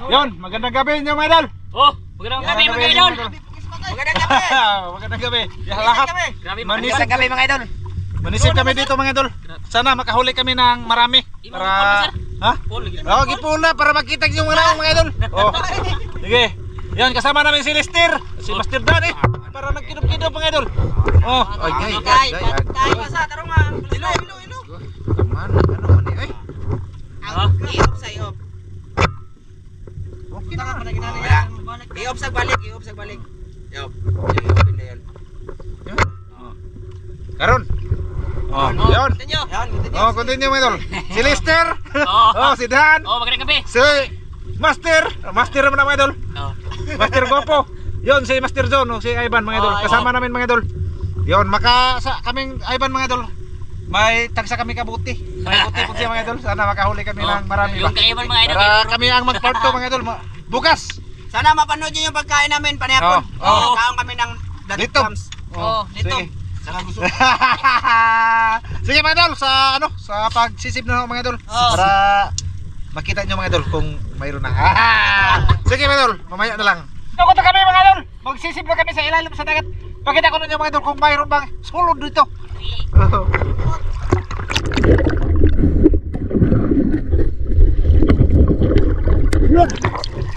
Yon, magandang gabi niyo mga idol. Oh, magandang gabi mga idol. Magandang gabi. Magandang gabi. Ya lahat. Magandang gabi mga idol. Manisip kami dito mga idol. Sana makahuli kami ng marami para ha? Gipuna para makita yung mga idol. Oh. Sige. Yan kasama namin si Lester, si Master Dan para nagkinup-kinup mga idol. Oh, ay. Sa tarong nga. Ilo. Man, ano man eh? Iop sa iop. Okay na. Iop sa balik. Iop. Iop na yan. Karon. Oh, yon. Continue. Oh, continue mga idol. Si Lester. Oh, si Dan. Oh, magandang gabi. Si Master naman mga idol. Oh. Master Gopo. Yon si Master John, si Ivan mga idol. Kasama namin mga idol. Yon, kaming Ivan mga idol. May tagsa kami kabuti. May buti po siya mga idol. Sana makahuli kami ng marami ba. Yung kaiban mga idol. Para kami ang mag-part 2 mga idol. Bukas. Sana mapanood niyo yung pagkain namin panayapon. Oh. Kaon kami ng Litob. datikrams. Litob. Sige. Sige mga idol sa pagsisip na mga idol. Para makita niyo mga idol kung mayroon na. Sige mga idol, mamaya na lang. Tugot na kami mga idol. Magsisip na kami sa ilalim sa dagat. Pakita ko ninyo mga idol kung mayroon bang sulod dito.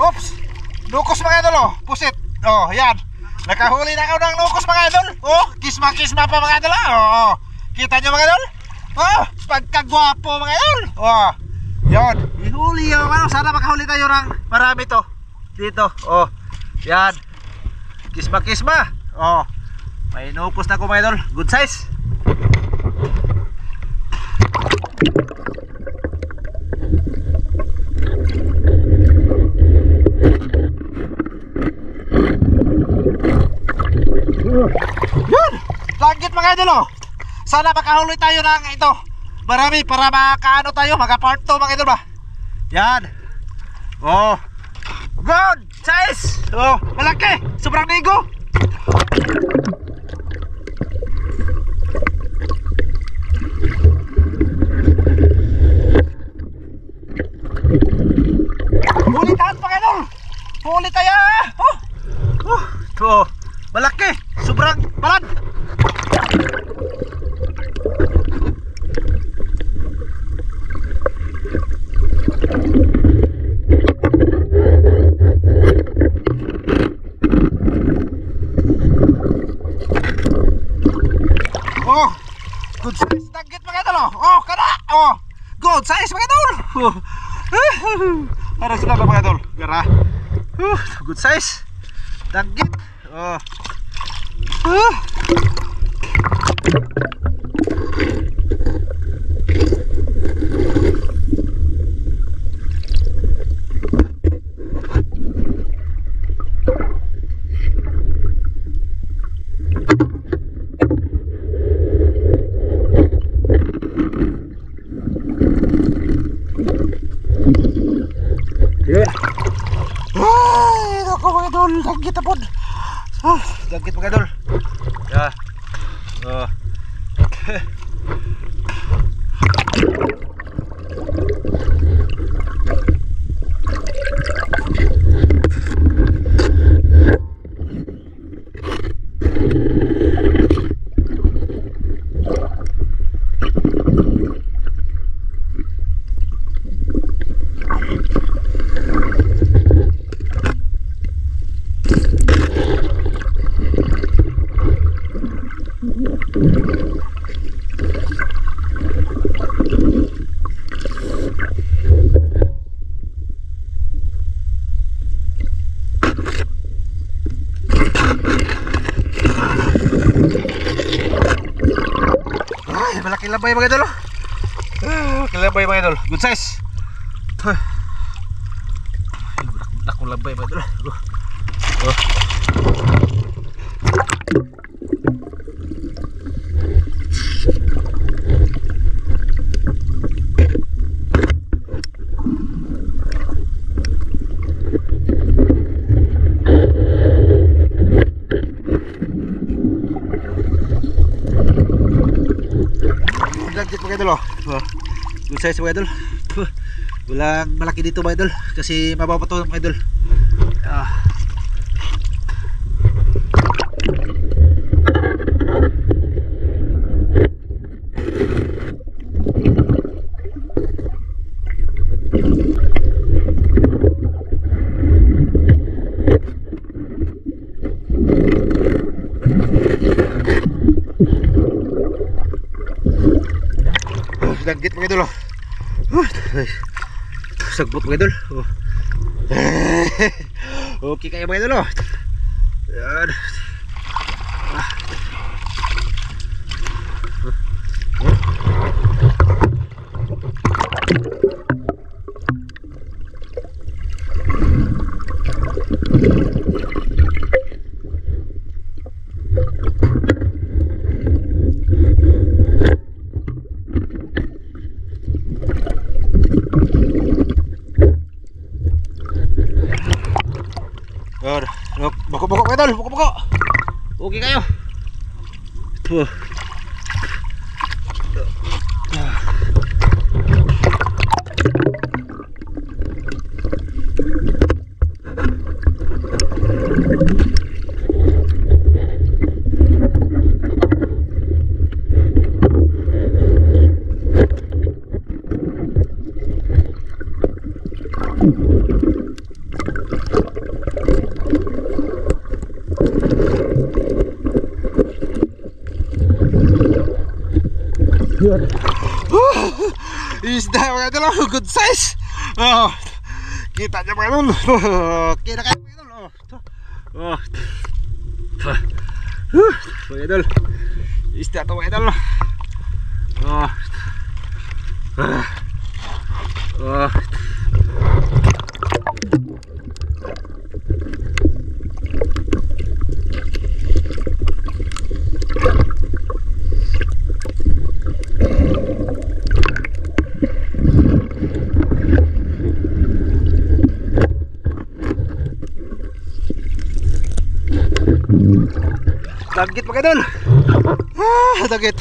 Oops! Nukos mga idol oh, pusit. Oh, yan. Nakahuli na ako ng nukos mga idol. Oh, kisma-kisma pa mga idol ah. Oh, kita nyo mga idol? Oh, pagkagwapo mga idol. Oh, yan. Ihuli yung ano, sana makahuli tayo ng marami to. Dito, oh, yan. Kisma-kisma. Oh, may nukos na ko mga idol. Good size. Yun! Langgit mga idol oh. Sana makahuli tayo ng ito marami para makaano tayo, maka-part 2 mga idol ba. Yan. Oh, good size. Oh, malaki, sobrang ligo. Huli tayo mga idol. Huli tayo. Oh, malaki, sobrang balad. Oh, good size nugget mga idol. Oh, kada. Oh, good size mga idol. Para sila mga idol. Gara. Good size nugget. Oh. Ay, naku mga idol, dagit na po. Dagit mga idol. Ya. Ay, malaki labay mga idol. Malaki labay mga idol. Good size. Malaki labay mga idol. Lagkit mga idol oh. Good size mga idol. Walang malaki dito mga idol kasi mababa to mga idol. Dagit mga idol. Sagbot mga idol. Okay kayo mga idol. Yan. Bako-bako mga idol, bako-bako. Okay kayo. Isda mga idol, good size. Kita niya mga idol. Kita kayo mga idol. Mga idol, isda to mga idol. Dagit mga idol. Dagit.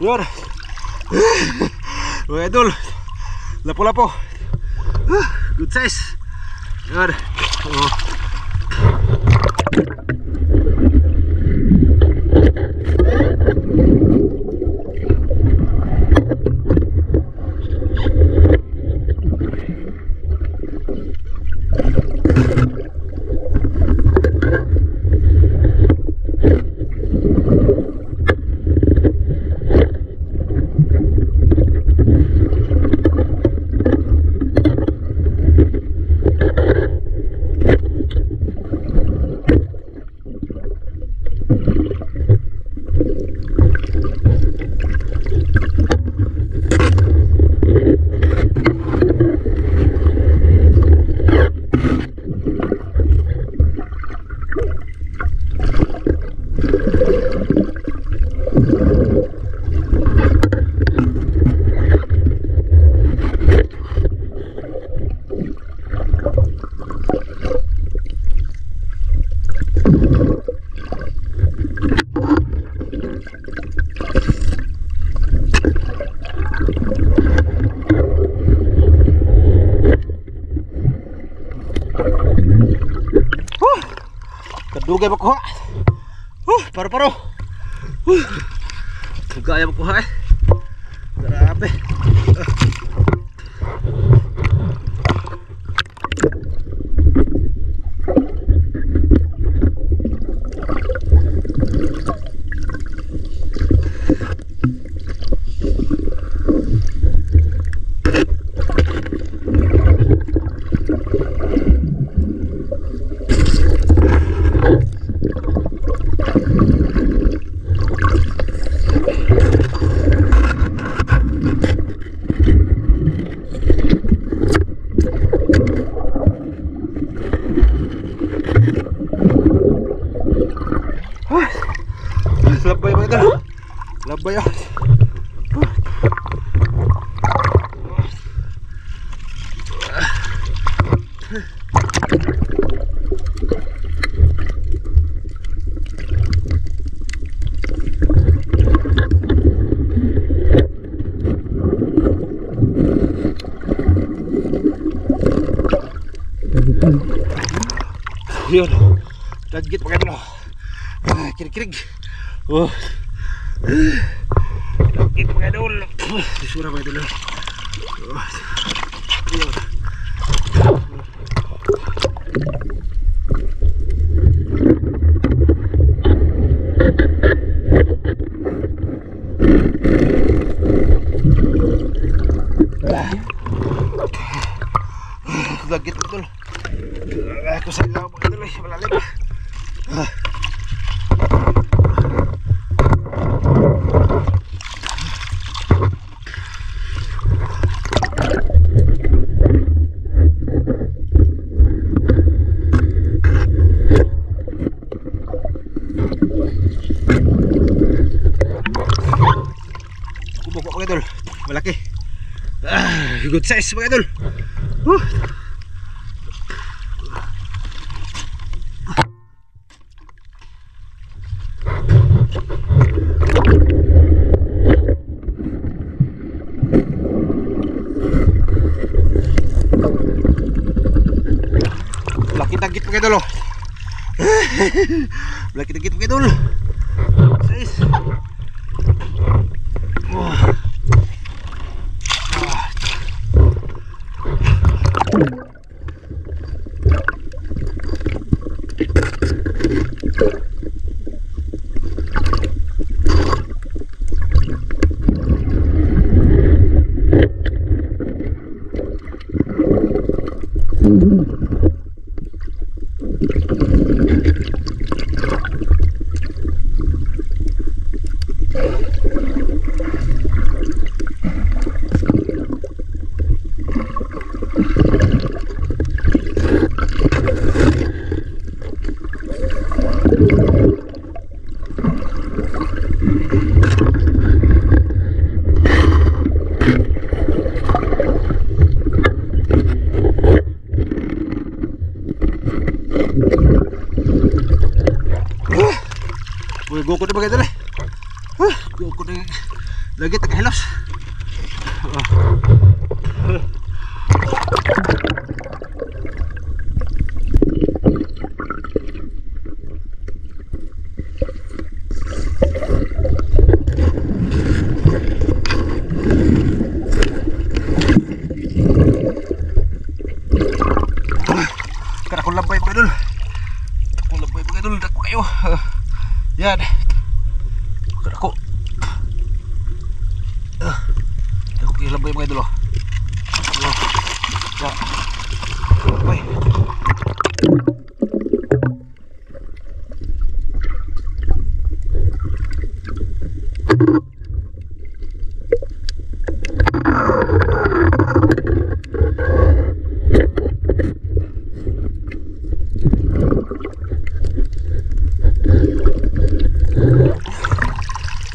Yun. Mga idol, lapo-lapo. Good size. Yun. Dugay makuha. Paro-paro. Gaya makuha eh. Grabe. Labay mga idol. Labay ah. Yun. Dagit mga idol. Kirig-kirig. Dagit mga idol. Isura mga idol. Yun. Dagit mga idol. Ako sa ilaw mga idol. Malalim. Kubok mga idol. Malaki. Good size mga idol. Laki tagit mga idol. Laki tagit mga idol. Size. Gukod na bagay dala. Gukod na lagi tagahilos. Kada ko labay mga idol. Ko labay mga idol, dako kayo. Yan. Ako. Ako kilabay mga idol. Ya. Bye.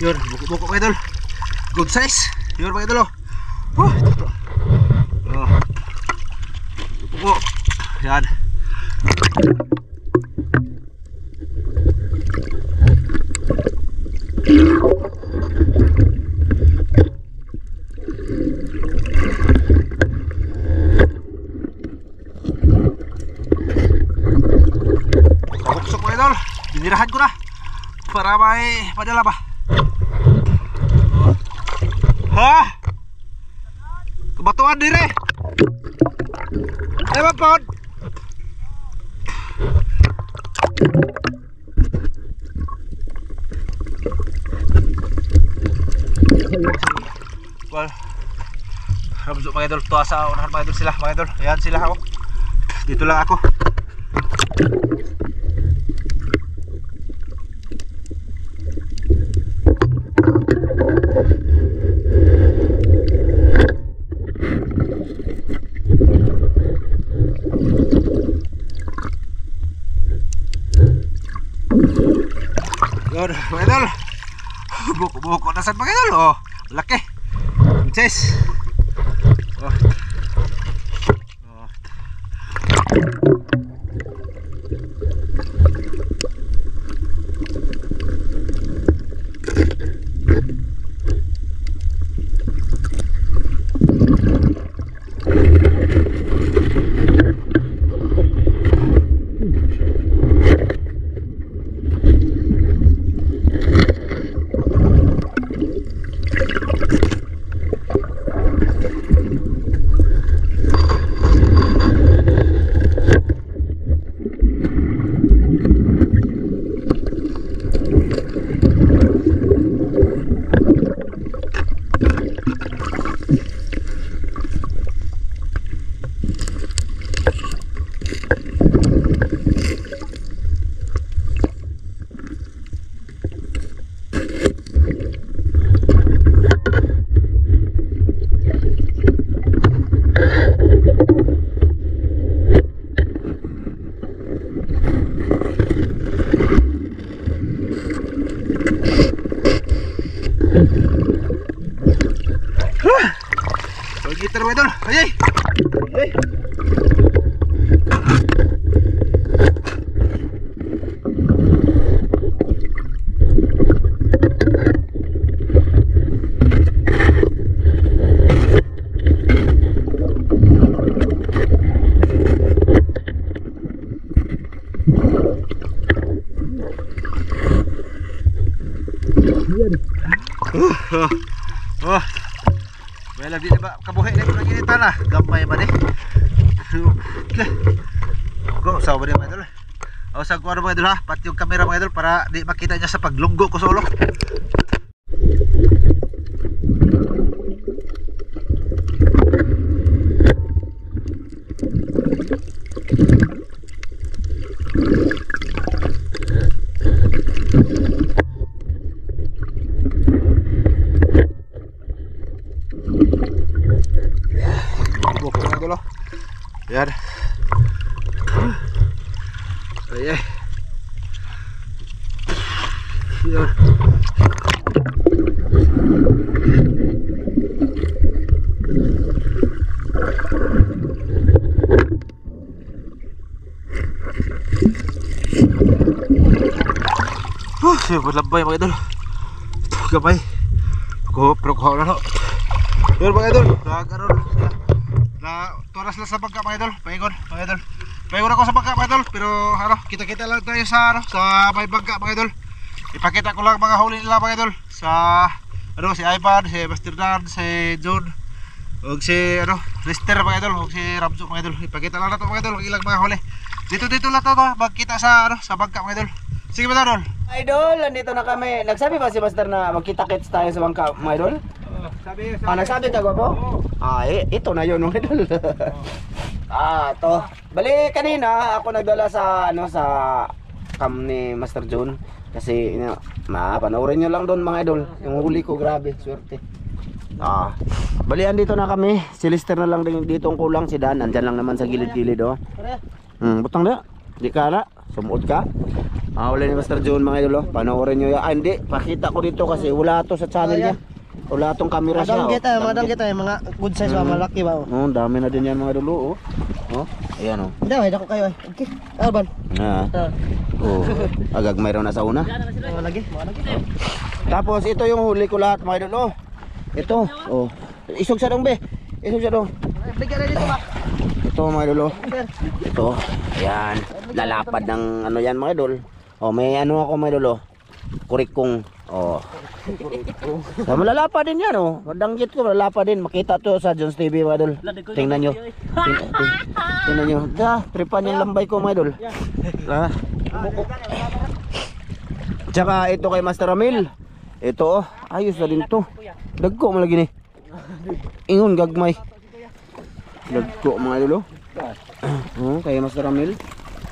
Yun, buko-buko mga idol. Good size. Yun mga idol. Ito. Buko. Yan. Buksok mga idol. Para may padala ba? Ha? Kabatuan dire. Ay mapod. Well, Ramzo mga idol, tuwa sa unahan mga idol sila mga idol. Ayan sila ako. Dito lang ako. Yun, mga idol. Buko-buko na saan mga idol. Oh, laki. Princess. Oh. Oh. Kita mga idol. Ayay. Ayay. Oh. May lagi na ba kabuhi na ito ng initan na gamay ba ni go sa ba ni mga idol sa ko ano mga idol ha pati yung camera mga idol para di makita niya sa paglunggo ko solo. Yan. Ayay. Yan. Siya berlambay mga idol. Gamay. Pero kuha na no. Yan mga idol. Nagano na turas lang sa bangka mga idol. Paingon mga idol. Paingon ako sa bangka mga idol. Pero ano, kita-kita lang tayo sa ano, sa may bangka mga idol. Ipakita ko lang mga huli nila mga idol. Sa ano, si Ivan, si Master Dan, si John, ug si ano, Lister mga idol, ug si Ramzo mga idol. Ipakita lang nato mga idol, ilang mga huli. Dito lang to magkita sa ano, sa bangka mga idol. Sige mga idol. Idol, nandito na kami. Nagsabi ba si Master na magkita-kits tayo sa bangka mga idol? Nagsabi ka gwapo? Ito na yun mga idol. To. Bali kanina ako nagdala sa ano sa cam ni Master John kasi panoorin nyo lang doon mga idol. Yung huli ko grabe, swerte. Bali andito na kami. Si Lister na lang dito ang kulang, si Dan nandyan lang naman sa gilid-gilid oh. Butang na. Di ka na, sumuot ka. Huli ni Master John mga idol oh. Panoorin nyo yan. Hindi, pakita ko dito kasi wala to sa channel niya. Wala tong camera siya. Madam kita mga good size malaki ba? Oh, dami na din yan mga idol oh. Oh, ayan oh. Daway dako kayo. Okay. Alban. Oh. Agag mayroon na sa una. Lagi. Tapos ito yung huli ko lahat mga idol oh. Ito, oh. Isog sa dong be. Isog sa dong. Bigyan na dito ba? Ito mga idol oh. Ito. Ayan. Lalapad ng ano yan mga idol. Oh, may ano ako mga idol oh. kurikong. Oh. Sa malalapa din yan oh. Madanggit ko malalapa din. Makita to sa Jones TV mga idol. Tingnan nyo. Tingnan nyo. Tripan yung lambay ko mga idol. Tsaka ito kay Master Ramil. Ito oh. Ayos na din to. Dagko mo lagi ni. Ingon gagmay. Dagko mga idol oh. Kay Master Ramil.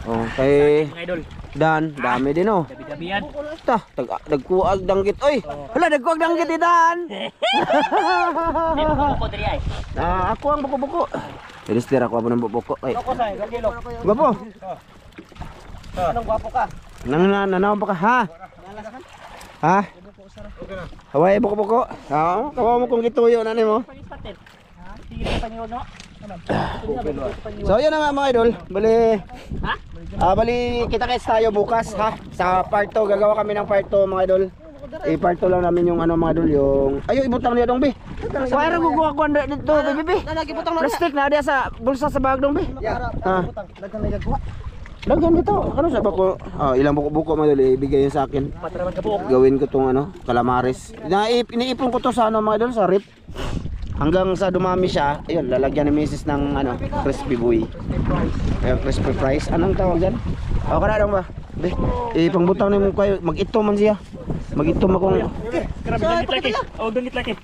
Oh, kay Mga idol. Dan, dami din oh. Gabi-gabi yan. Dagkuag danggit oy. Hala dagkuag danggit ni Dan. Hindi mo ko diri ay. Ako ang buko-buko. Register ako ng buko. Ay. Ako say, kilo. Gwapo. Anong gwapo ka? Nanaw pa ka ha? Ha? Haway buko-buko. Ha? Kawa mo kung gituyo na nimo. Panispatin. Sige pa niyo no. So yun na nga mga idol. Bali. Ha? Bali kita-kits tayo bukas ha. Sa part 2 gagawa kami ng part 2 mga idol. I-part 2 lang namin yung ano mga idol yung ayo ibutang niya dong be. Wala guguha ko dito be. Nalagi butang na. Plastic na dia sa bulsa sa bag dong be. Ha. Dagang nagagawa. Dagan dito. Ano sa bako? Ilang buko-buko mga idol ibigay yun sa akin. Patraman ka buok. Gawin ko tong ano, calamares. Iniipon ko to sa ano mga idol sa rip. Hanggang sa dumami siya, ayun, lalagyan ni Mrs. ng ano, crispy boy. Crispy fries. Anong tawag dyan? Kana dong ba? Be, pangbutaw ni mo kayo, mag-ito man siya. Mag-itom akong Grabe dangit laki. Oh, dangit laki.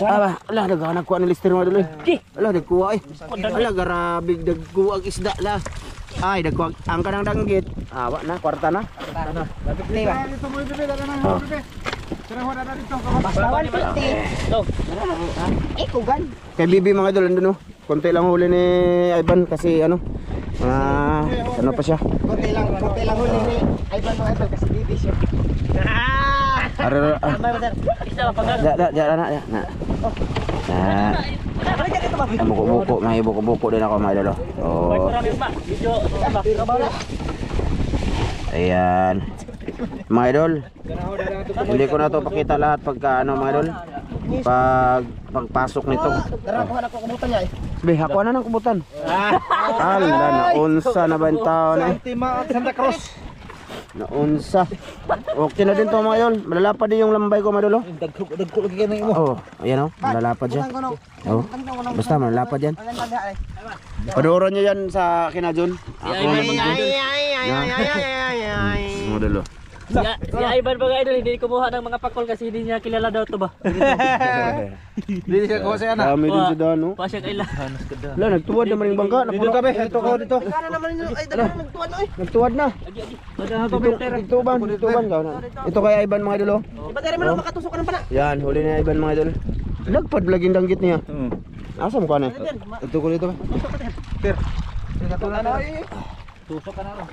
ala naghanap ko ang lister mo dulu. Ala nagkuha ay. Ala garabig nagkuha ang isda la. Ay nagkuha ang kanang danggit. Wa na kwarta na. Dito mo bebe, dala na mo bebe. Tara ho na dito. Bastawan piti. No. Kugan. Kay Bibi mga idol andun no. Konti lang huli ni Ivan kasi ano. Ano pa siya? Konti lang huli ni Ivan mo Ivan kasi bibi siya. Isa lang pagag. Na. Buko-buko, may buko-buko din ako mga idol. Oh. Marami pa. Video ba? Ayan. Mga idol. Hindi ko na to pakita lahat pagka ano mga idol. Pagpasok nito. Tara kuha na ko kumutan niya eh. Be, ako na ng kubutan. Ala, naunsa na ba yung taon eh? Ultima at Santa Cruz. Naunsa. Okay na din to mga idol. Malalapad din yung lambay ko mga idol. Dagko lagi ka na imo. Oh, ayan oh. Malalapad siya. Oh. Basta malalapad yan. eh. Panuoran nyo yan sa kinajon. Ako Ay, mga idol oh. Si Ivan mga idol hindi kumuha ng mga pakol kasi hindi niya kilala daw to ba. Dili siya ko sa ana. Dami din si Dano. Pasya kaila. Wala, nagtuwad naman yung bangka. Dito ka be, dito ko dito. Kana naman ninyo ay dala nagtuan oy. Nagtuwad na. Madahal pa pera. Dituban ka na. Ito kay Ivan mga idol oh. Iba dere man makatusok ka ng pana. Yan, huli na Ivan mga idol. Nagpad laging danggit niya. Asa mo ka na? Ito ko dito. Ter. Tusok ka na ron.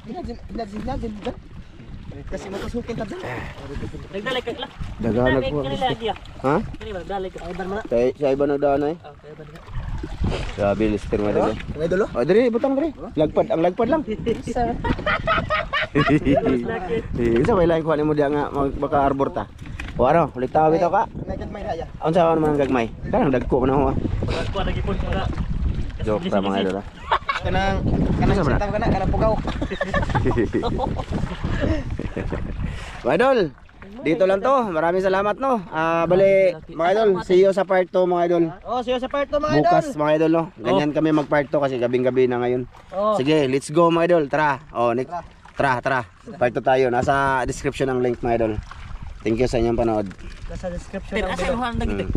Dinadin. Kasi matusukin ta dyan. Nagdalay ka lang. Daganag po. Kanila lagi ah. Ha? Kanila nagdalay ka. Iban man. Si Ivan nagdaan ay. Ah, kaya ba nila? Sabi lister mga idol. Ngay dolo. Oh, diri butang diri. Lagpad, ang lagpad lang. Isa may lain ko ani mo dia nga baka arbor ta. O ano, ulit tawo bitaw ka. Ngay may daya. Unsa man man gagmay? Kanang dagko man ako. Kuha lagi po mga. Joke ra mga idol. Kanang sintaw kana kanang pugaw. Mga idol, dito lang to. Maraming salamat no. Bali mga idol, see you sa part 2 mga idol. Oh, siya sa part to mga idol. Bukas mga idol no. Ganyan kami mag part 2 kasi gabing-gabi na ngayon. Oh. Sige, let's go mga idol. Tara. Oh, tara. Part 2 tayo. Nasa description ang link mga idol. Thank you sa inyong panood. Nasa description Pero ng asa video. mo ang dagit.